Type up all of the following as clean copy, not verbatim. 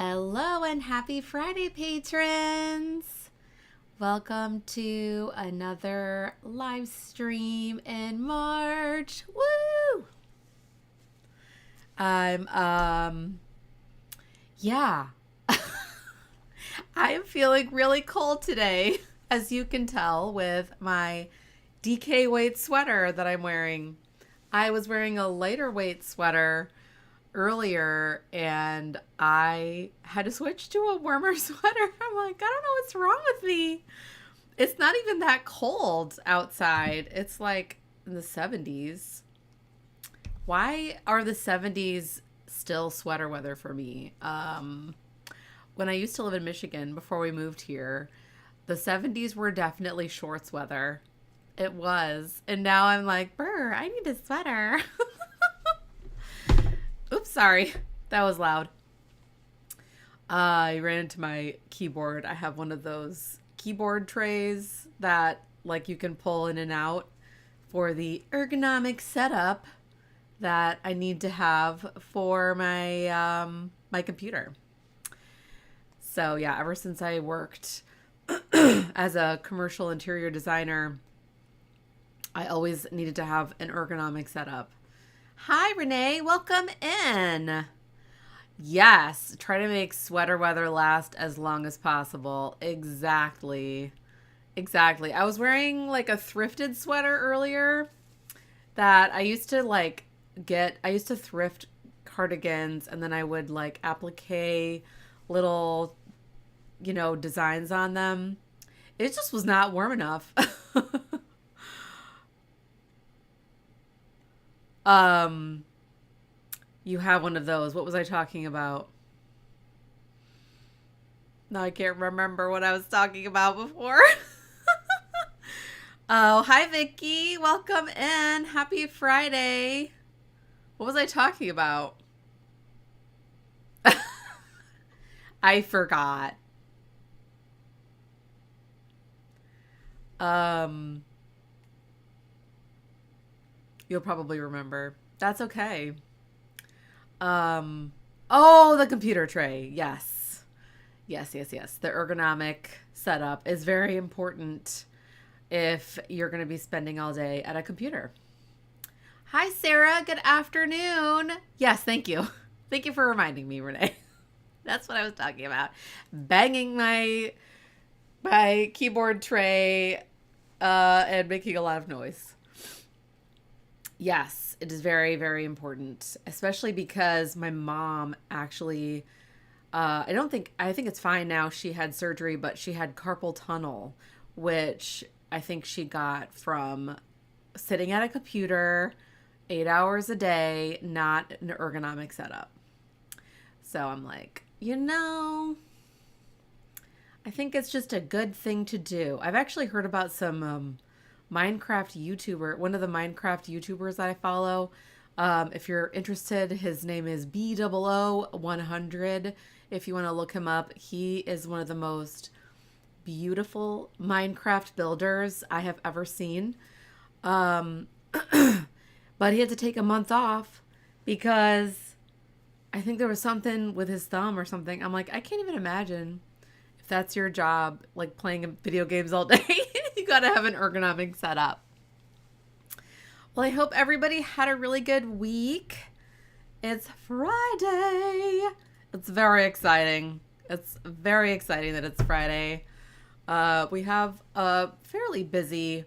Hello and happy Friday, patrons! Welcome to another live stream in March. Woo! Yeah. I am feeling really cold today, as you can tell with my DK weight sweater that I'm wearing. I was wearing a lighter weight sweater earlier and I had to switch to a warmer sweater. I'm like, I don't know what's wrong with me. It's not even that cold outside. It's like in the 70s. Why are the 70s still sweater weather for me? When I used to live in Michigan before we moved here, the 70s were definitely shorts weather. It was. And now I'm like, brr, I need a sweater. Oops, sorry. That was loud. I ran into my keyboard. I have one of those keyboard trays that like you can pull in and out for the ergonomic setup that I need to have for my my computer. So yeah, ever since I worked as a commercial interior designer, I always needed to have an ergonomic setup. Hi, Renee. Welcome in. Yes, try to make sweater weather last as long as possible. Exactly. I was wearing like a thrifted sweater earlier that I used to I used to thrift cardigans and then I would like applique little, designs on them. It just was not warm enough. You have one of those. What was I talking about? No, I can't remember what I was talking about before. Oh, hi, Vicky. Welcome in. Happy Friday. What was I talking about? I forgot. You'll probably remember. That's okay. Oh, the computer tray. Yes. Yes. The ergonomic setup is very important if you're going to be spending all day at a computer. Hi, Sarah. Good afternoon. Yes, thank you. Thank you for reminding me, Renee. That's what I was talking about. Banging my keyboard tray and making a lot of noise. Yes, it is very, very important, especially because my mom actually, I think it's fine now. She had surgery, but she had carpal tunnel, which I think she got from sitting at a computer 8 hours a day, not an ergonomic setup. So I'm like, I think it's just a good thing to do. I've actually heard about some Minecraft YouTuber, one of the Minecraft YouTubers that I follow. If you're interested, his name is B000100. If you want to look him up, he is one of the most beautiful Minecraft builders I have ever seen. But he had to take a month off because I think there was something with his thumb or something. I'm like, I can't even imagine if that's your job, like playing video games all day. You got to have an ergonomic setup. Well, I hope everybody had a really good week. It's Friday. It's very exciting. It's very exciting that it's Friday. We have a fairly busy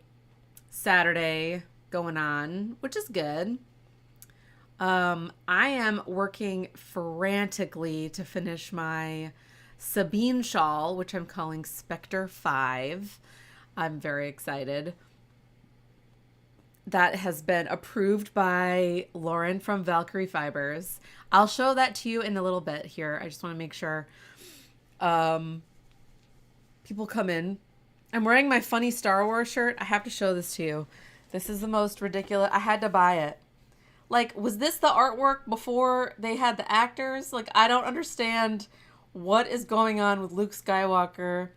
Saturday going on, which is good. I am working frantically to finish my Sabine shawl, which I'm calling Spectre 5. I'm very excited. That has been approved by Lauren from Valkyrie Fibers. I'll show that to you in a little bit here. I just want to make sure people come in. I'm wearing my funny Star Wars shirt. I have to show this to you. This is the most ridiculous. I had to buy it. Like, was this the artwork before they had the actors? Like, I don't understand what is going on with Luke Skywalker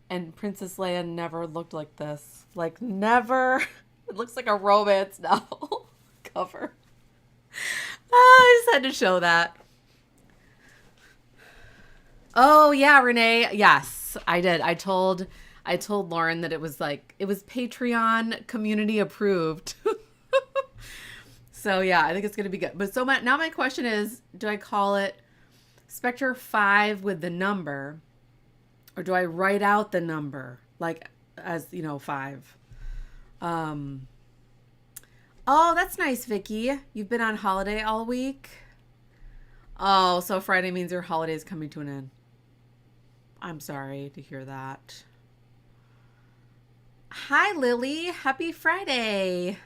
and Princess Leia. Never looked like this. Like, never. It looks like a romance novel cover. I just had to show that. Oh yeah, Renee. Yes, I did. I told Lauren that it was Patreon community approved. So yeah, I think it's gonna be good. But now my question is, do I call it Spectre 5 with the number, or do I write out the number like as 5? Um. Oh, that's nice, Vicky. You've been on holiday all week. Oh, so Friday means your holiday is coming to an end. I'm sorry to hear that. Hi, Lily. Happy Friday.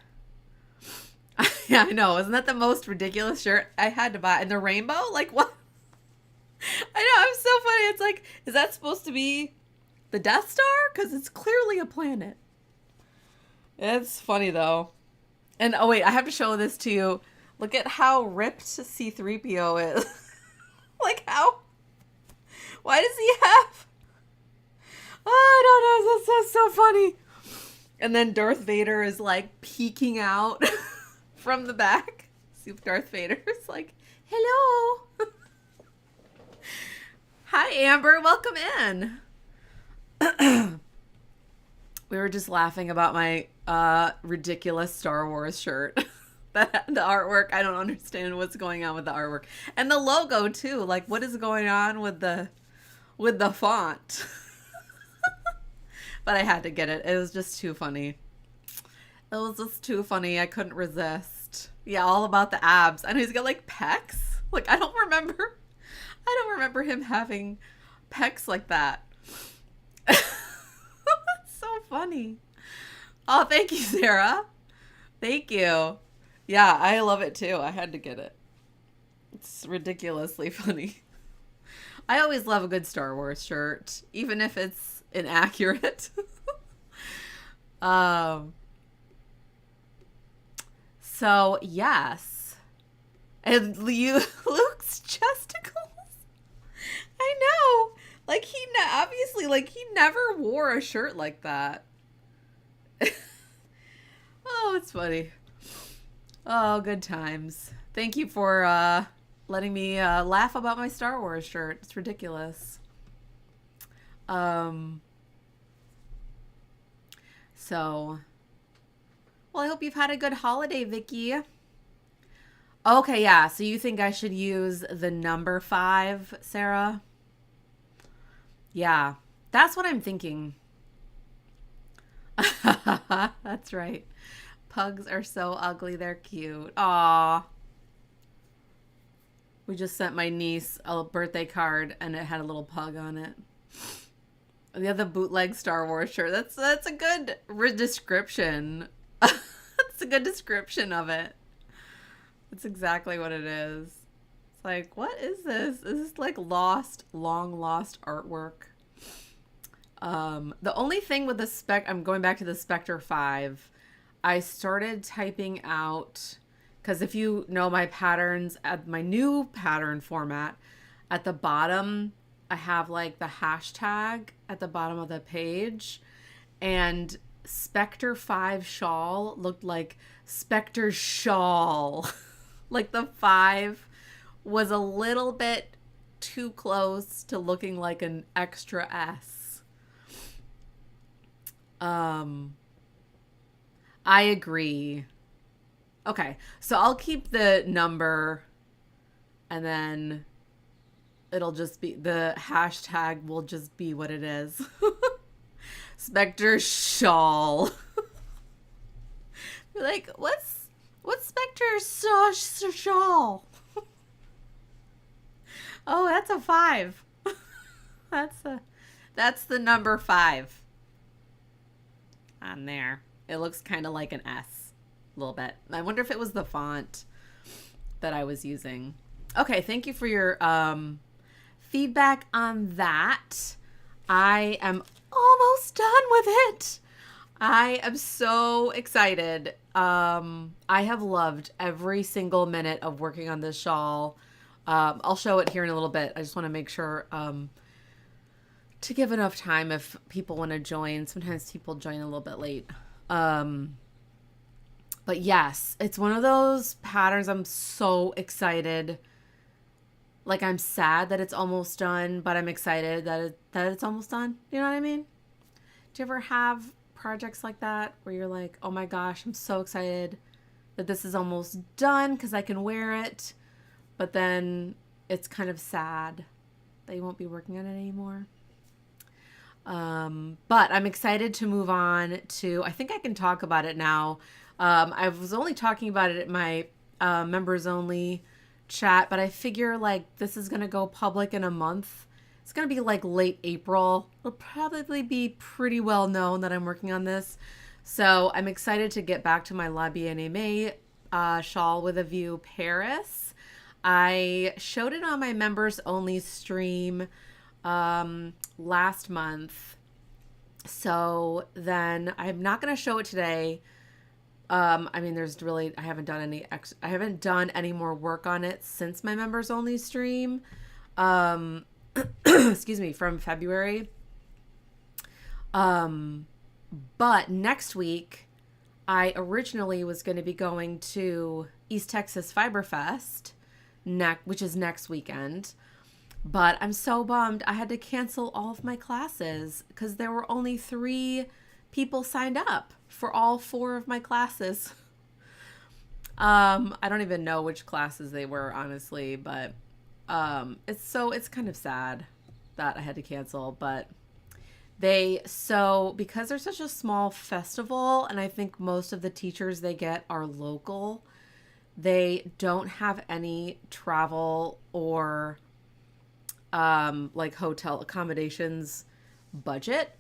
Yeah, I know. Isn't that the most ridiculous shirt I had to buy? And the rainbow? Like, what? I know. I'm so funny. It's like, is that supposed to be the Death Star? Because it's clearly a planet. It's funny, though. And, oh, wait. I have to show this to you. Look at how ripped C-3PO is. Like, how? Why does he have... Oh, I don't know. That's so funny. And then Darth Vader is like peeking out from the back. See, Darth Vader's like, hello. Hi, Amber. Welcome in. We were just laughing about my ridiculous Star Wars shirt. The artwork. I don't understand what's going on with the artwork. And the logo, too. Like, what is going on with the font? But I had to get it. It was just too funny. It was just too funny. I couldn't resist. Yeah, all about the abs. And he's got like pecs. Like I don't remember him having pecs like that. That's so funny. Oh, thank you, Sarah. Thank you. Yeah, I love it too. I had to get it. It's ridiculously funny. I always love a good Star Wars shirt, even if it's inaccurate. So yes, and Luke's chesticles. I know, like obviously like he never wore a shirt like that. Oh, it's funny. Oh, good times. Thank you for letting me laugh about my Star Wars shirt. It's ridiculous. So, well, I hope you've had a good holiday, Vicky. Okay, yeah. So you think I should use the number 5, Sarah? Yeah, that's what I'm thinking. That's right. Pugs are so ugly. They're cute. Aw. We just sent my niece a birthday card and it had a little pug on it. The other bootleg Star Wars shirt. That's a good description. That's a good description of it. It's exactly what it is. It's like, what is this? Is this like long lost artwork? The only thing with the I'm going back to the Spectre 5. I started typing out, because if you know my patterns at my new pattern format, at the bottom I have like the hashtag at the bottom of the page, and Spectre 5 shawl looked like Spectre shawl. Like the 5 was a little bit too close to looking like an extra S. I agree. Okay, so I'll keep the number, and then it'll just be, the hashtag will just be what it is. Spectre shawl. You're like, what's Spectre shawl? Oh, that's a 5. That's the number 5 on there. It looks kind of like an S a little bit. I wonder if it was the font that I was using. Okay, thank you for your feedback on that. I am almost done with it. I am so excited. I have loved every single minute of working on this shawl. I'll show it here in a little bit. I just want to make sure to give enough time if people want to join. Sometimes people join a little bit late. But yes, it's one of those patterns I'm so excited Like I'm sad that it's almost done, but I'm excited that it's almost done. You know what I mean? Do you ever have projects like that where you're like, oh my gosh, I'm so excited that this is almost done because I can wear it, but then it's kind of sad that you won't be working on it anymore? But I'm excited to move on to, I think I can talk about it now. I was only talking about it at my members only chat, but I figure like this is going to go public in a month. It's going to be like late April. It'll probably be pretty well known that I'm working on this. So I'm excited to get back to my La Bien-Aimée shawl with a view Paris. I showed it on my members only stream last month. So then I'm not going to show it today. I mean, there's really, I haven't done any more work on it since my members only stream. Excuse me, from February. But next week, I originally was going to be going to East Texas Fiber Fest, which is next weekend. But I'm so bummed. I had to cancel all of my classes because there were only 3 people signed up for all 4 of my classes. I don't even know which classes they were, honestly, but it's kind of sad that I had to cancel. But because they're such a small festival, and I think most of the teachers they get are local, they don't have any travel or like hotel accommodations budget.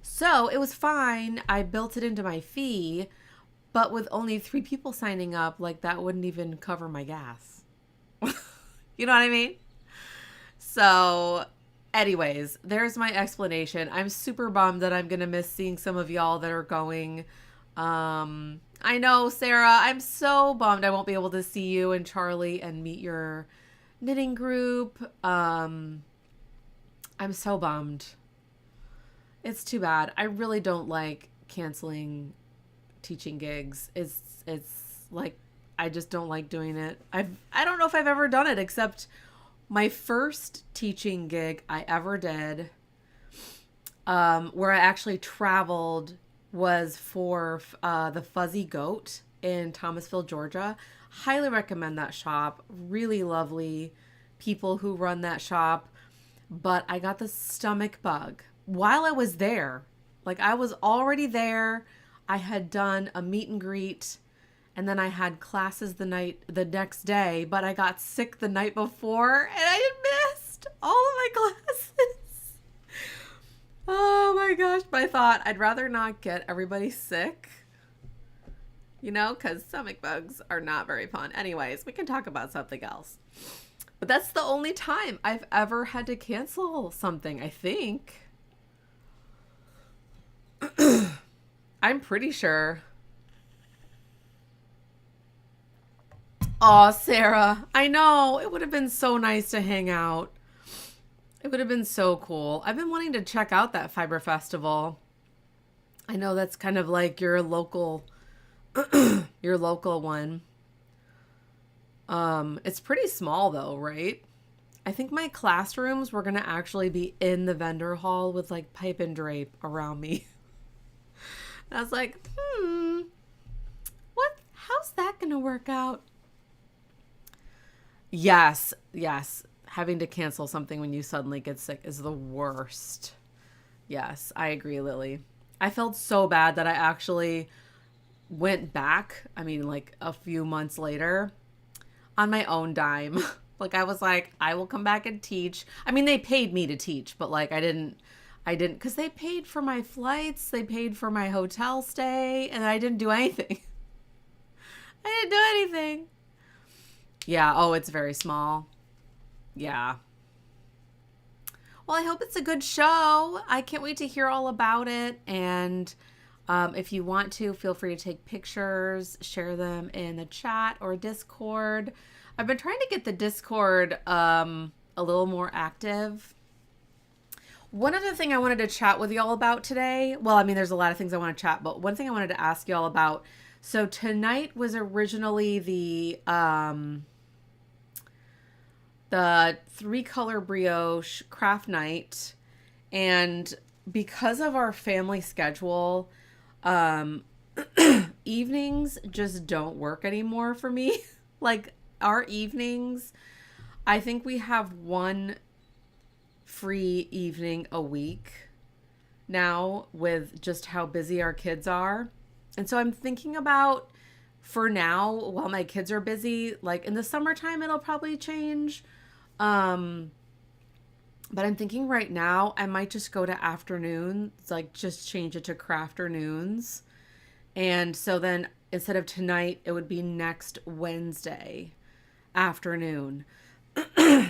So it was fine. I built it into my fee, but with only 3 people signing up, like that wouldn't even cover my gas. You know what I mean? So anyways, there's my explanation. I'm super bummed that I'm going to miss seeing some of y'all that are going. I know, Sarah, I'm so bummed I won't be able to see you and Charlie and meet your knitting group. I'm so bummed. It's too bad. I really don't like canceling teaching gigs. It's like I just don't like doing it. I don't know if I've ever done it except my first teaching gig I ever did, where I actually traveled, was for the Fuzzy Goat in Thomasville, Georgia. Highly recommend that shop. Really lovely people who run that shop. But I got the stomach bug while I was there. Like I was already there. I had done a meet and greet, and then I had classes the next day, but I got sick the night before and I had missed all of my classes. Oh my gosh. But I thought I'd rather not get everybody sick, you know, because stomach bugs are not very fun. Anyways, we can talk about something else. But that's the only time I've ever had to cancel something, I think. I'm pretty sure. Aw, Sarah, I know. It would have been so nice to hang out. It would have been so cool. I've been wanting to check out that Fiber Festival. I know that's kind of like your local one. It's pretty small though, right? I think my classrooms were gonna actually be in the vendor hall with like pipe and drape around me. And I was like, how's that gonna work out? Yes. Having to cancel something when you suddenly get sick is the worst. Yes, I agree, Lily. I felt so bad that I actually went back, I mean, like a few months later, on my own dime. Like I was like, I will come back and teach. I mean, they paid me to teach, but like I didn't, because they paid for my flights, they paid for my hotel stay, and I didn't do anything. I didn't do anything. Yeah, oh, it's very small. Yeah. Well, I hope it's a good show. I can't wait to hear all about it. And if you want to, feel free to take pictures, share them in the chat or Discord. I've been trying to get the Discord a little more active. One other thing I wanted to chat with y'all about today. Well, I mean, there's a lot of things I want to chat, but one thing I wanted to ask y'all about. So tonight was originally the the 3-color brioche craft night. And because of our family schedule, um, evenings just don't work anymore for me. Like our evenings, I think we have one free evening a week now with just how busy our kids are. And so I'm thinking about, for now, while my kids are busy, like in the summertime, it'll probably change. Um, but I'm thinking right now, I might just go to afternoons, like just change it to crafternoons. And so then instead of tonight, it would be next Wednesday afternoon.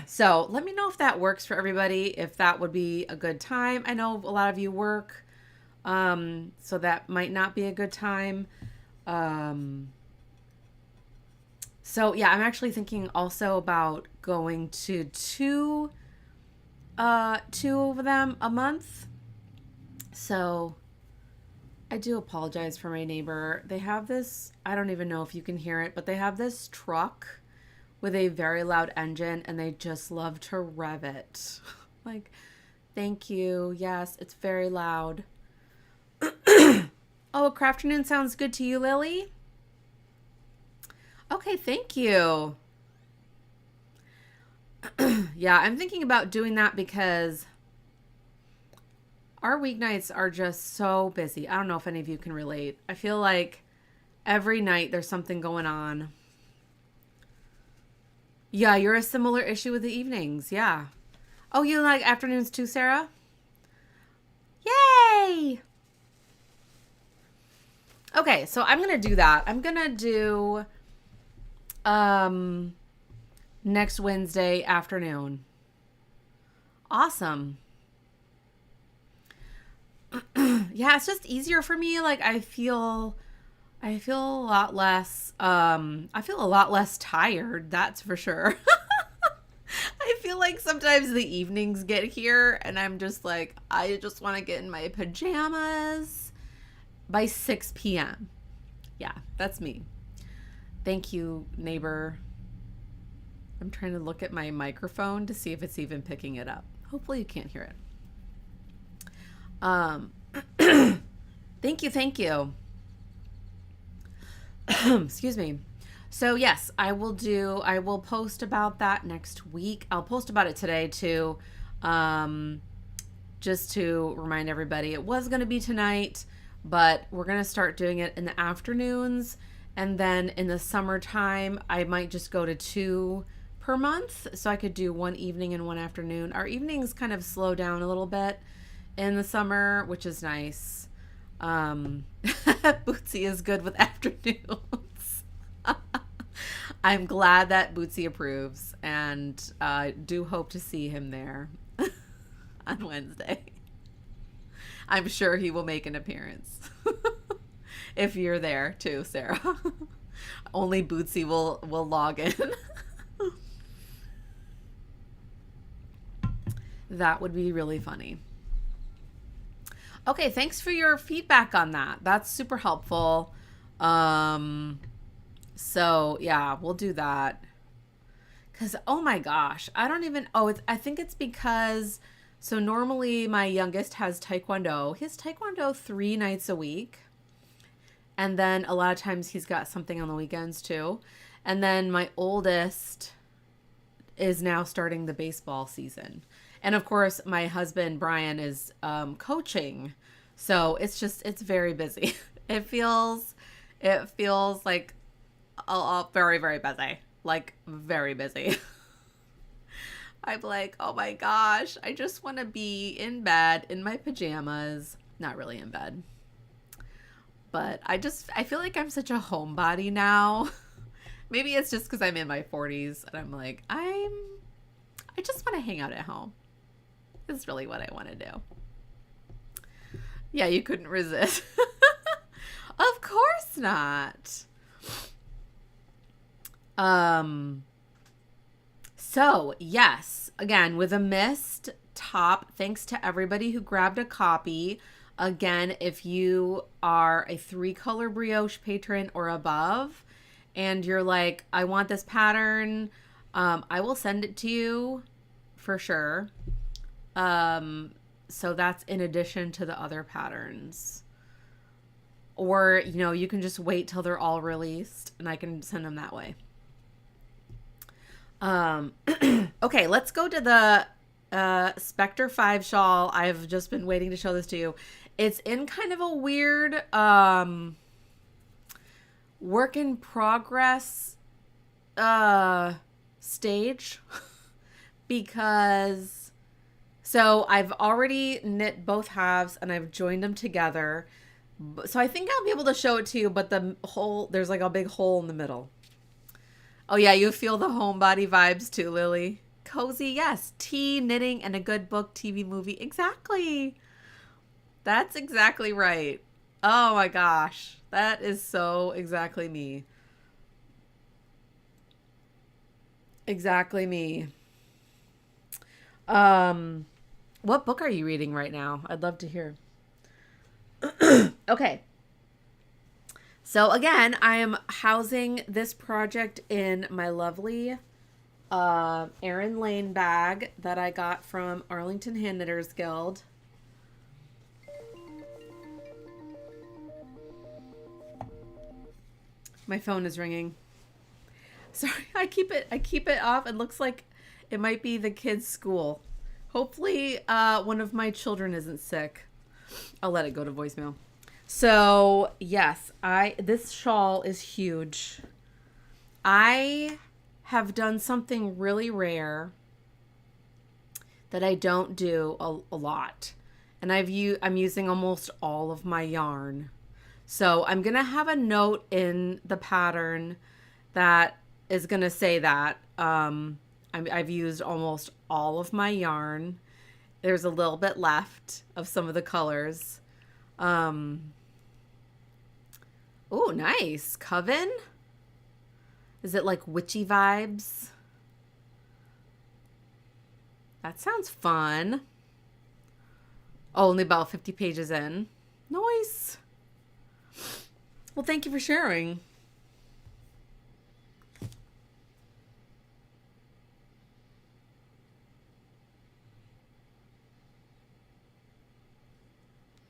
So let me know if that works for everybody, if that would be a good time. I know a lot of you work, so that might not be a good time. Um, so yeah, I'm actually thinking also about going to two of them a month. So I do apologize for my neighbor. They have this, I don't even know if you can hear it, but they have this truck with a very loud engine and they just love to rev it. Like, thank you. Yes, it's very loud. Oh, crafternoon sounds good to you, Lily? Okay, thank you. Yeah, I'm thinking about doing that because our weeknights are just so busy. I don't know if any of you can relate. I feel like every night there's something going on. Yeah, you're a similar issue with the evenings. Yeah. Oh, you like afternoons too, Sarah? Yay! Okay, so I'm going to do that. I'm going to do next Wednesday afternoon. Awesome. Yeah, it's just easier for me. Like I feel a lot less I feel a lot less tired, that's for sure. I feel like sometimes the evenings get here and I'm just like, I just want to get in my pajamas by 6 p.m. Yeah, that's me. Thank you, neighbor. I'm trying to look at my microphone to see if it's even picking it up. Hopefully you can't hear it. Thank you, thank you. Excuse me. So yes, I will post about that next week. I'll post about it today too. Just to remind everybody, it was going to be tonight, but we're going to start doing it in the afternoons. And then in the summertime, I might just go to 2 per month. So I could do one evening and one afternoon. Our evenings kind of slow down a little bit in the summer, which is nice. Bootsy is good with afternoons. I'm glad that Bootsy approves, and do hope to see him there on Wednesday. I'm sure he will make an appearance. If you're there too, Sarah. Only Bootsy will log in. That would be really funny. Okay, thanks for your feedback on that. That's super helpful. So yeah, we'll do that. Cause oh my gosh, I don't even. I think it's because. So normally my youngest has taekwondo. His taekwondo 3 nights a week, and then a lot of times he's got something on the weekends too. And then my oldest is now starting the baseball season. And of course, my husband, Brian, is coaching. So it's very busy. It feels like very, very busy. Like, very busy. I'm like, oh my gosh, I just want to be in bed in my pajamas. Not really in bed. But I feel like I'm such a homebody now. Maybe it's just because I'm in my 40s and I'm like, I just want to hang out at home. Is really what I want to do. Yeah, you couldn't resist. Of course not. So yes, again, with a mist top, thanks to everybody who grabbed a copy. Again, if you are a 3-color brioche patron or above, and you're like, I want this pattern, I will send it to you for sure. So that's in addition to the other patterns. Or, you can just wait till they're all released and I can send them that way. Okay, let's go to the Spectre 5 shawl. I've just been waiting to show this to you. It's in kind of a weird work in progress stage because I've already knit both halves and I've joined them together. So I think I'll be able to show it to you, but there's like a big hole in the middle. Oh yeah, you feel the homebody vibes too, Lily. Cozy, yes. Tea, knitting, and a good book, TV, movie. Exactly. That's exactly right. Oh my gosh. That is so exactly me. Exactly me. What book are you reading right now? I'd love to hear. Okay. So again, I am housing this project in my lovely Erin Lane bag that I got from Arlington Hand Knitters Guild. My phone is ringing. Sorry, I keep it off. It looks like it might be the kids' school. Hopefully, one of my children isn't sick. I'll let it go to voicemail. So, yes, this shawl is huge. I have done something really rare that I don't do a lot. And I'm using almost all of my yarn. So, I'm going to have a note in the pattern that is going to say that I've used almost all of my yarn. There's a little bit left of some of the colors. Oh, nice. Coven? Is it like witchy vibes? That sounds fun. Oh, only about 50 pages in. Nice. Well, thank you for sharing.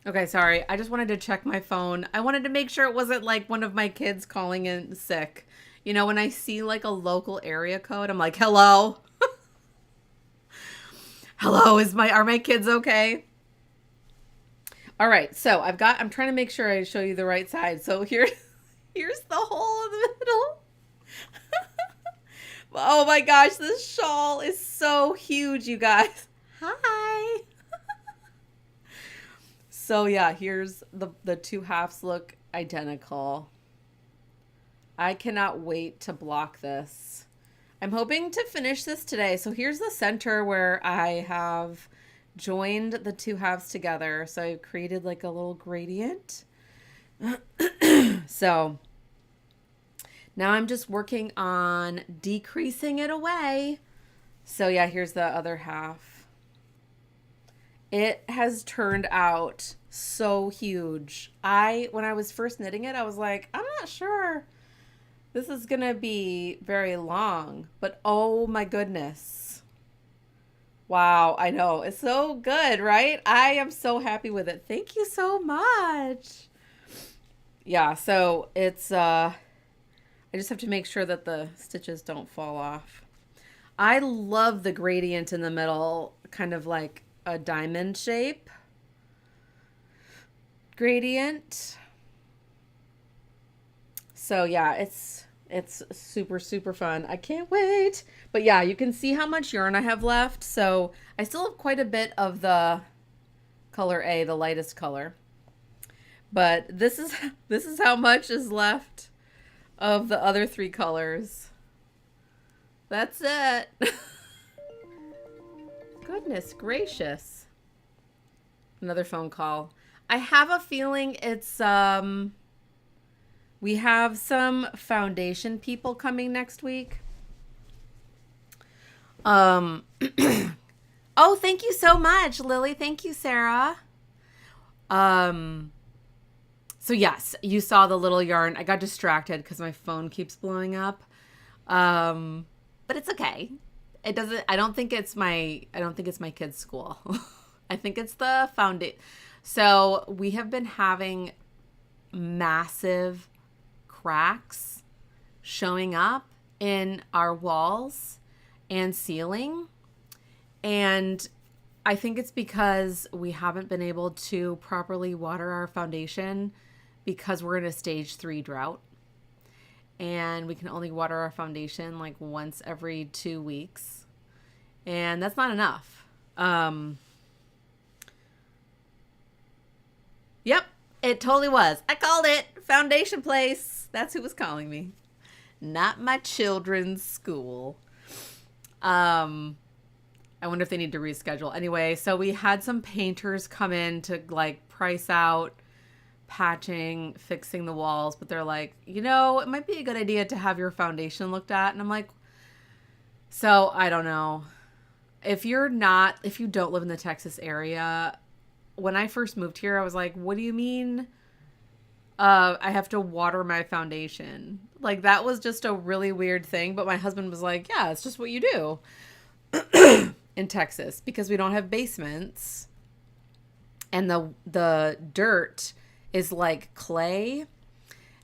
Okay, sorry. I just wanted to check my phone. I wanted to make sure it wasn't like one of my kids calling in sick. When I see like a local area code, I'm like, hello? Hello, are my kids okay? All right, so I'm trying to make sure I show you the right side. So here's the hole in the middle. Oh my gosh, this shawl is so huge, you guys. Hi. So yeah, here's the two halves look identical. I cannot wait to block this. I'm hoping to finish this today. So here's the center where I have joined the two halves together. So I created like a little gradient. So now I'm just working on decreasing it away. So yeah, here's the other half. It has turned out so huge. When I was first knitting it, I was like, I'm not sure this is going to be very long, but oh my goodness. Wow, I know. It's so good, right? I am so happy with it. Thank you so much. Yeah, so it's, I just have to make sure that the stitches don't fall off. I love the gradient in the middle, kind of like a diamond shape gradient. So yeah, it's super, super fun. I can't wait. But yeah, you can see how much yarn I have left. So I still have quite a bit of the color A, the lightest color. But this is how much is left of the other three colors. That's it. Goodness gracious. Another phone call. I have a feeling it's we have some foundation people coming next week. Oh, thank you so much, Lily. Thank you, Sarah. So yes, you saw the little yarn. I got distracted because my phone keeps blowing up. but it's okay. It doesn't, I don't think it's my kid's school. I think it's the foundation. So we have been having massive cracks showing up in our walls and ceiling. And I think it's because we haven't been able to properly water our foundation because we're in a stage 3 drought. And we can only water our foundation like once every 2 weeks. And that's not enough. Yep, it totally was. I called it. Foundation place. That's who was calling me. Not my children's school. I wonder if they need to reschedule. Anyway, so we had some painters come in to like price out patching, fixing the walls, but they're like, you know, it might be a good idea to have your foundation looked at. And I'm like, so I don't know. If you don't live in the Texas area, when I first moved here, I was like, what do you mean? I have to water my foundation. Like, that was just a really weird thing. But my husband was like, yeah, it's just what you do in Texas because we don't have basements. And the dirt is like clay.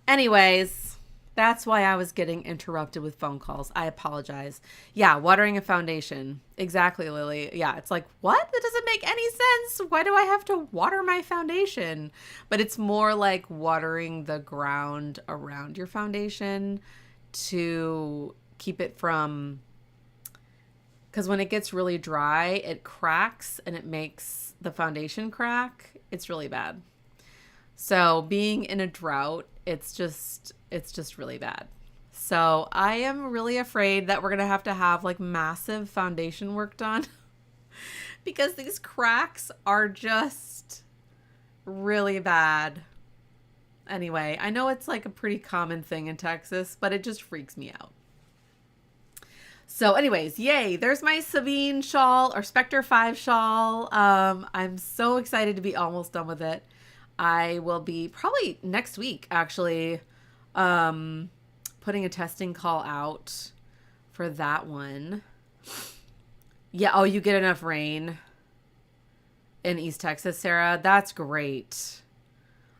Anyways, that's why I was getting interrupted with phone calls. I apologize. Yeah, watering a foundation. Exactly, Lily. Yeah, it's like, what? That doesn't make any sense. Why do I have to water my foundation? But it's more like watering the ground around your foundation to keep it from... Because when it gets really dry, it cracks and it makes the foundation crack. It's really bad. So being in a drought, it's just really bad. So I am really afraid that we're going to have like massive foundation work done because these cracks are just really bad. Anyway, I know it's like a pretty common thing in Texas, but it just freaks me out. So anyways, yay, there's my Sabine shawl or Spectre 5 shawl. I'm so excited to be almost done with it. I will be probably next week, actually, putting a testing call out for that one. Yeah. Oh, you get enough rain in East Texas, Sarah. That's great.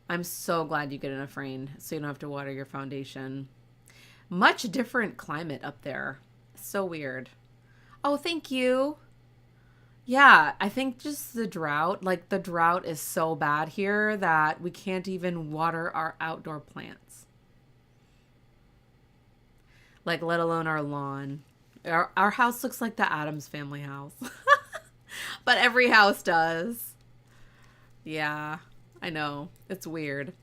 I'm so glad you get enough rain so you don't have to water your foundation. Much different climate up there. So weird. Oh, thank you. Yeah, I think just the drought, like the drought is so bad here that we can't even water our outdoor plants. Like, let alone our lawn. Our house looks like the Addams Family house. But every house does. Yeah, I know. It's weird.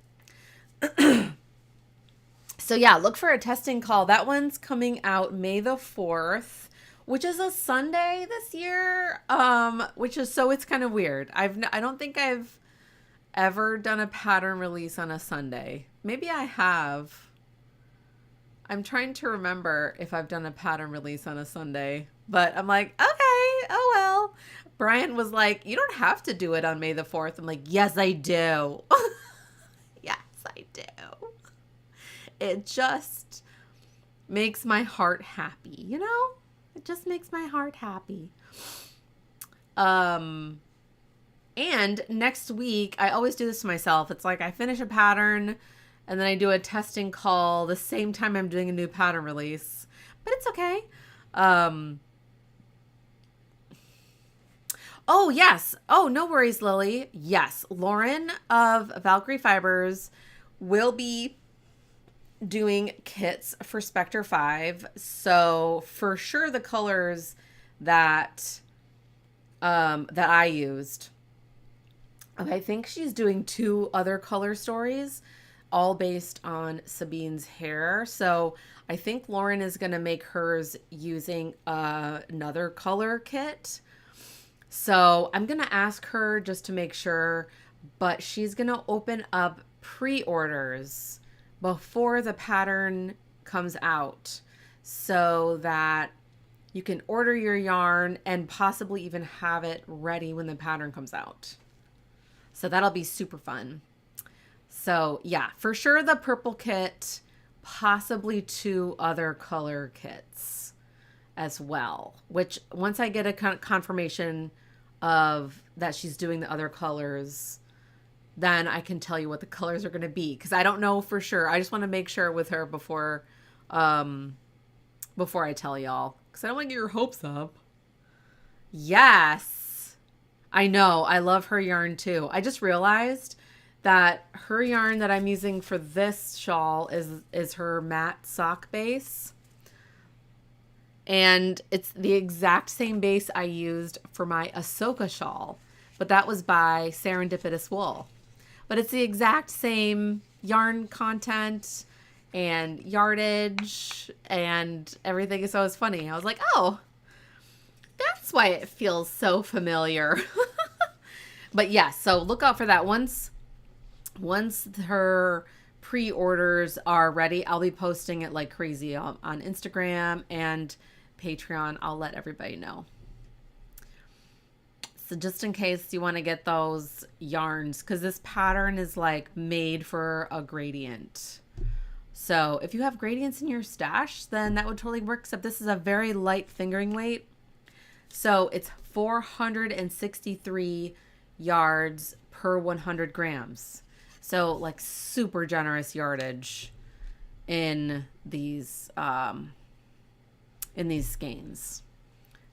So yeah, look for a testing call. That one's coming out May the 4th, which is a Sunday this year. So it's kind of weird. I don't think I've ever done a pattern release on a Sunday. Maybe I have. I'm trying to remember if I've done a pattern release on a Sunday, but I'm like, okay, oh well. Brian was like, you don't have to do it on May the 4th. I'm like, yes, I do. Yes, I do. It just makes my heart happy, you know? It just makes my heart happy. And next week, I always do this to myself. It's like I finish a pattern and then I do a testing call the same time I'm doing a new pattern release. But it's okay. Oh, yes. Oh, no worries, Lily. Yes, Lauren of Valkyrie Fibers will be doing kits for Spectre 5. So for sure the colors that I used. I think she's doing 2 other color stories, all based on Sabine's hair. So I think Lauren is going to make hers using another color kit. So I'm going to ask her just to make sure, but she's going to open up pre-orders before the pattern comes out so that you can order your yarn and possibly even have it ready when the pattern comes out. So that'll be super fun. So yeah, for sure the purple kit, possibly 2 other color kits as well, which once I get a confirmation of that she's doing the other colors, then I can tell you what the colors are going to be, because I don't know for sure. I just want to make sure with her before I tell y'all, because I don't want to get your hopes up. Yes, I know. I love her yarn too. I just realized that her yarn that I'm using for this shawl is her matte sock base. And it's the exact same base I used for my Ahsoka shawl, but that was by Serendipitous Wool. But it's the exact same yarn content and yardage and everything. So it was funny. I was like, oh, that's why it feels so familiar. But yes, so look out for that. Once her pre-orders are ready, I'll be posting it like crazy on Instagram and Patreon. I'll let everybody know. So just in case you want to get those yarns, because this pattern is like made for a gradient. So if you have gradients in your stash, then that would totally work. Except this is a very light fingering weight. So it's 463 yards per 100 grams. So like super generous yardage in these skeins.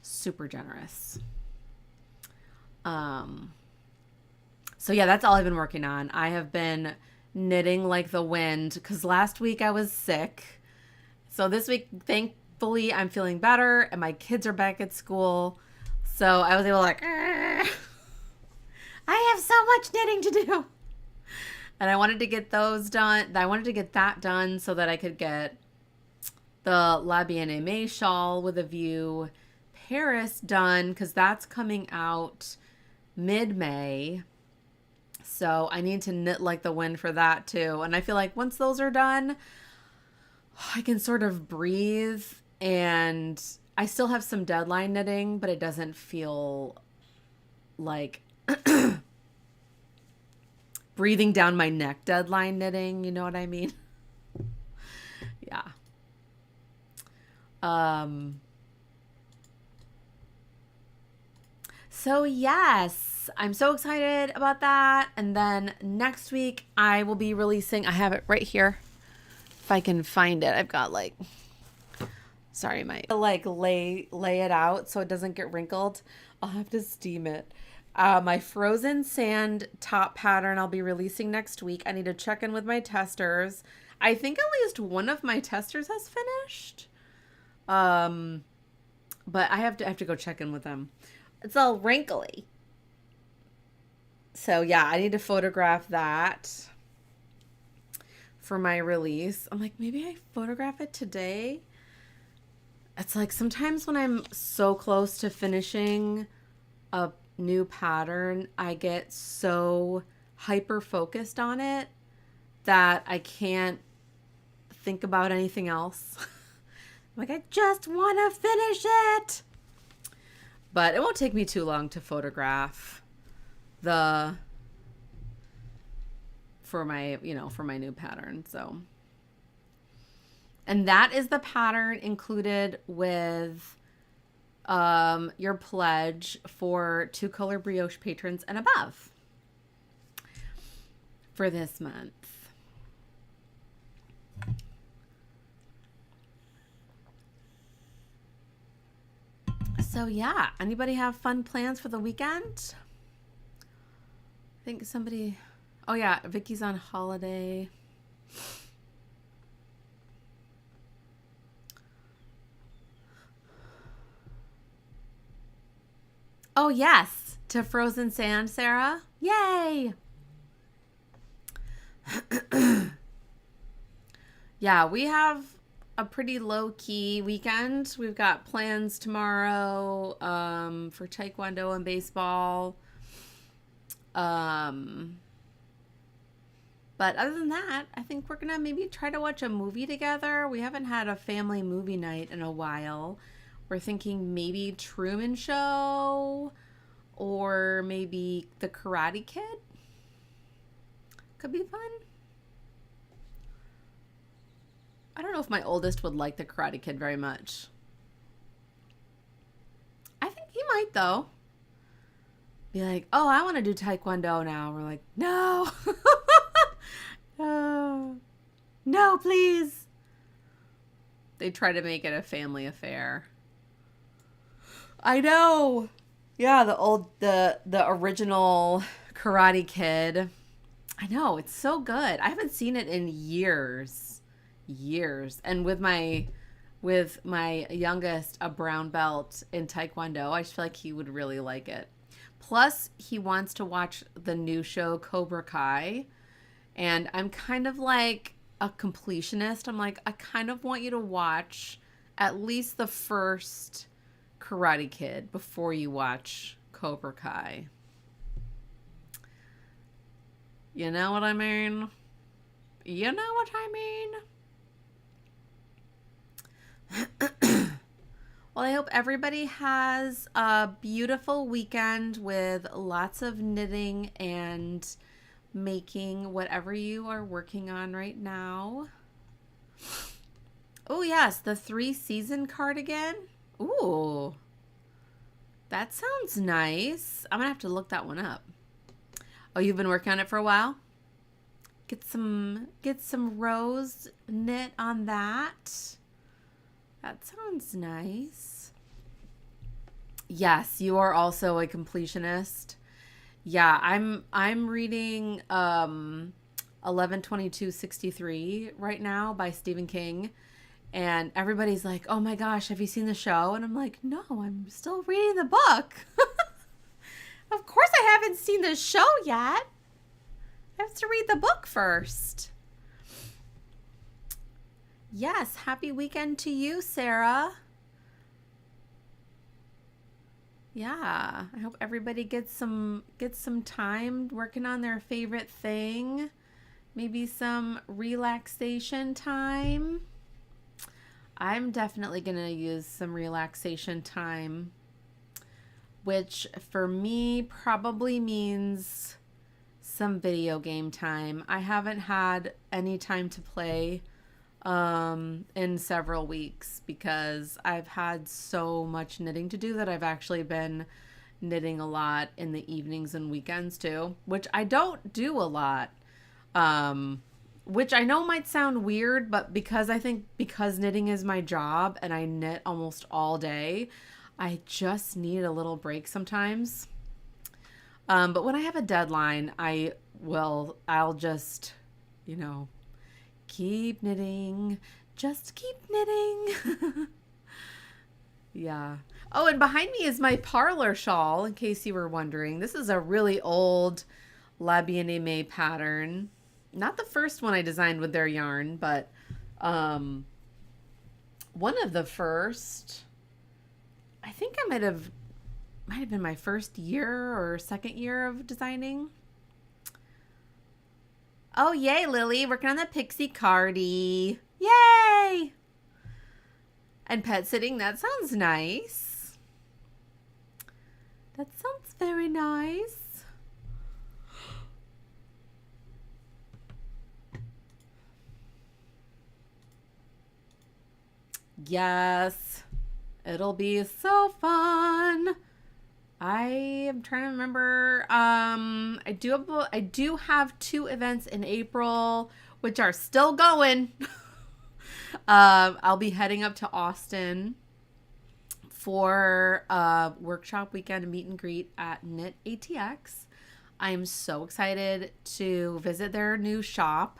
Super generous. So yeah, that's all I've been working on. I have been knitting like the wind because last week I was sick. So this week, thankfully, I'm feeling better and my kids are back at school. So I was able to like, I have so much knitting to do. And I wanted to get those done. I wanted to get that done so that I could get the La Bien-Aimée shawl with a view Paris done, because that's coming out mid-May. So I need to knit like the wind for that too. And I feel like once those are done, I can sort of breathe, and I still have some deadline knitting, but it doesn't feel like breathing down my neck deadline knitting. You know what I mean? Yeah. So yes, I'm so excited about that. And then next week I will be releasing, I have it right here. If I can find it, I've got like, sorry, like lay it out so it doesn't get wrinkled. I'll have to steam it. My frozen sand top pattern I'll be releasing next week. I need to check in with my testers. I think at least one of my testers has finished. But I have to go check in with them. It's all wrinkly. So yeah, I need to photograph that for my release. I'm like, maybe I photograph it today. It's like sometimes when I'm so close to finishing a new pattern, I get so hyper focused on it that I can't think about anything else. I'm like, I just want to finish it. But it won't take me too long to photograph for my new pattern. So, and that is the pattern included with your pledge for 2-color brioche patrons and above for this month. So yeah, anybody have fun plans for the weekend? I think somebody, oh yeah, Vicky's on holiday. Oh yes, to Frozen Sand, Sarah. Yay! Yeah, we have a pretty low-key weekend. We've got plans tomorrow for taekwondo and baseball. But other than that, I think we're going to maybe try to watch a movie together. We haven't had a family movie night in a while. We're thinking maybe Truman Show or maybe The Karate Kid. Could be fun. I don't know if my oldest would like The Karate Kid very much. might though. Be like, oh, I want to do Taekwondo now. We're like, no. No, please. They try to make it a family affair. I know. Yeah, the original Karate Kid. I know, it's so good. I haven't seen it in years. Years. And with my youngest, a brown belt in Taekwondo, I just feel like he would really like it. Plus, he wants to watch the new show Cobra Kai, and I'm kind of like a completionist. I'm like, I kind of want you to watch at least the first Karate Kid before you watch Cobra Kai. You know what I mean? You know what I mean? Well, I hope everybody has a beautiful weekend with lots of knitting and making whatever you are working on right now. Oh, yes, the 3-season cardigan. Ooh, that sounds nice. I'm going to have to look that one up. Oh, you've been working on it for a while? Get some rose knit on that. That sounds nice. Yes, you are also a completionist. Yeah, I'm reading 11/22/63 right now by Stephen King, and everybody's like, "Oh my gosh, have you seen the show?" And I'm like, "No, I'm still reading the book." Of course I haven't seen the show yet. I have to read the book first. Yes, happy weekend to you, Sarah. Yeah, I hope everybody gets some time working on their favorite thing. Maybe some relaxation time. I'm definitely going to use some relaxation time, which for me probably means some video game time. I haven't had any time to play in several weeks because I've had so much knitting to do that I've actually been knitting a lot in the evenings and weekends too, which I don't do a lot. Which I know might sound weird, but because knitting is my job and I knit almost all day, I just need a little break sometimes. But when I have a deadline, I'll just, keep knitting, just keep knitting. Yeah. Oh, and behind me is my parlor shawl, in case you were wondering. This is a really old La Bien-Aimée pattern. Not the first one I designed with their yarn, but one of the first. I think I might have been my first year or second year of designing. Oh, yay, Lily. Working on the pixie cardie. Yay! And pet sitting, that sounds nice. That sounds very nice. Yes. It'll be so fun. I am trying to remember. I do have 2 events in April, which are still going. I'll be heading up to Austin for a workshop weekend meet and greet at Knit ATX. I am so excited to visit their new shop.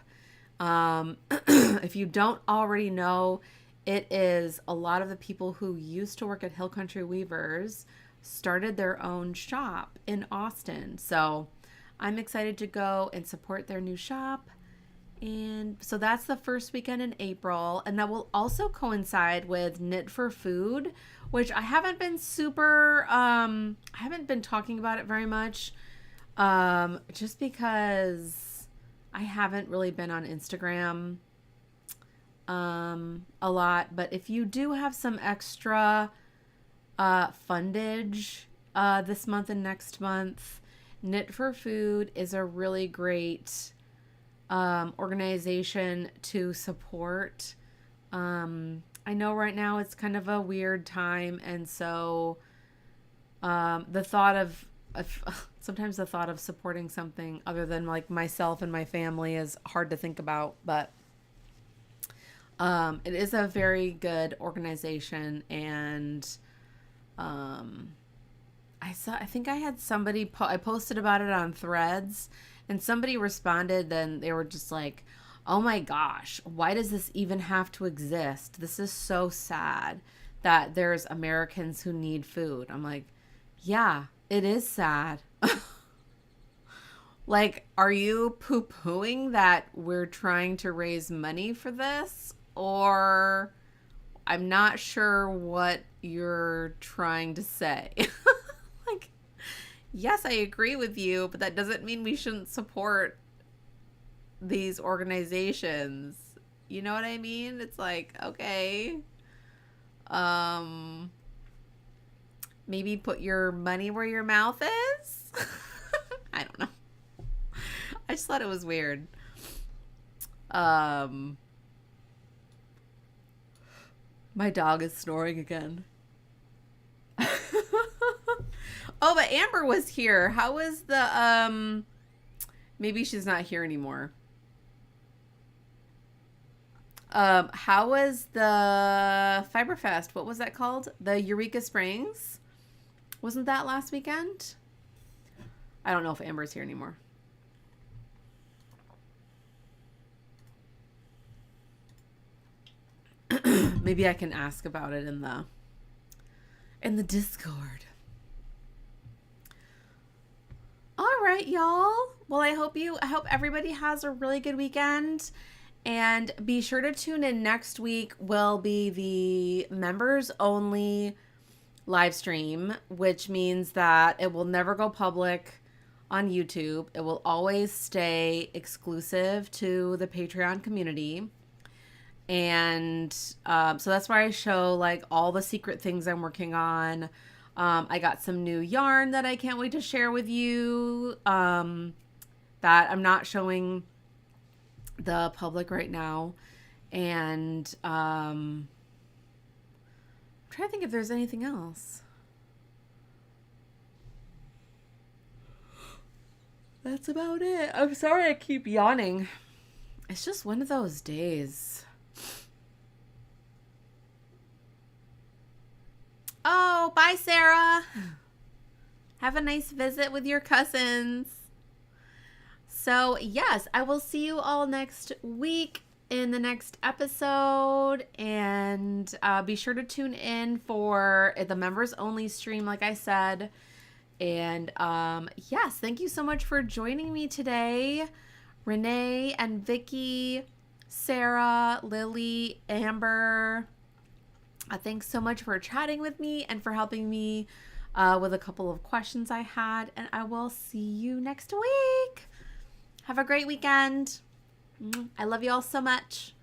If you don't already know, it is a lot of the people who used to work at Hill Country Weavers started their own shop in Austin. So I'm excited to go and support their new shop. And so that's the first weekend in April. And that will also coincide with Knit for Food, which I haven't been I haven't been talking about it very much. Just because I haven't really been on Instagram a lot. But if you do have some extra fundage this month and next month, Knit for Food is a really great organization to support. I know right now it's kind of a weird time, and so The thought of sometimes the thought of supporting something other than like myself and my family is hard to think about, but it is a very good organization, and I think I had somebody I posted about it on Threads, and somebody responded, and they were just like, "Oh my gosh, why does this even have to exist? This is so sad that there's Americans who need food." I'm like, "Yeah, it is sad." Like, are you poo-pooing that we're trying to raise money for this? Or I'm not sure what you're trying to say. Like, yes, I agree with you, but that doesn't mean we shouldn't support these organizations. You know what I mean? It's like, okay, um, maybe put your money where your mouth is. I don't know. I just thought it was weird. My dog is snoring again. Oh, but Amber was here. How was the maybe she's not here anymore. How was the Fiberfest? What was that called? The Eureka Springs? Wasn't that last weekend? I don't know if Amber's here anymore. Maybe I can ask about it in the Discord. All right, y'all. Well, I hope everybody has a really good weekend, and be sure to tune in next week. Will be the members only live stream, which means that it will never go public on YouTube. It will always stay exclusive to the Patreon community. And so that's why I show like all the secret things I'm working on. I got some new yarn that I can't wait to share with you, that I'm not showing the public right now. And I'm trying to think if there's anything else. That's about it. I'm sorry I keep yawning. It's just one of those days. Oh, bye, Sarah. Have a nice visit with your cousins. So, yes, I will see you all next week in the next episode. And be sure to tune in for the members only stream, like I said. And yes, thank you so much for joining me today. Renee and Vicky, Sarah, Lily, Amber. Thanks so much for chatting with me and for helping me with a couple of questions I had. And I will see you next week. Have a great weekend. I love you all so much.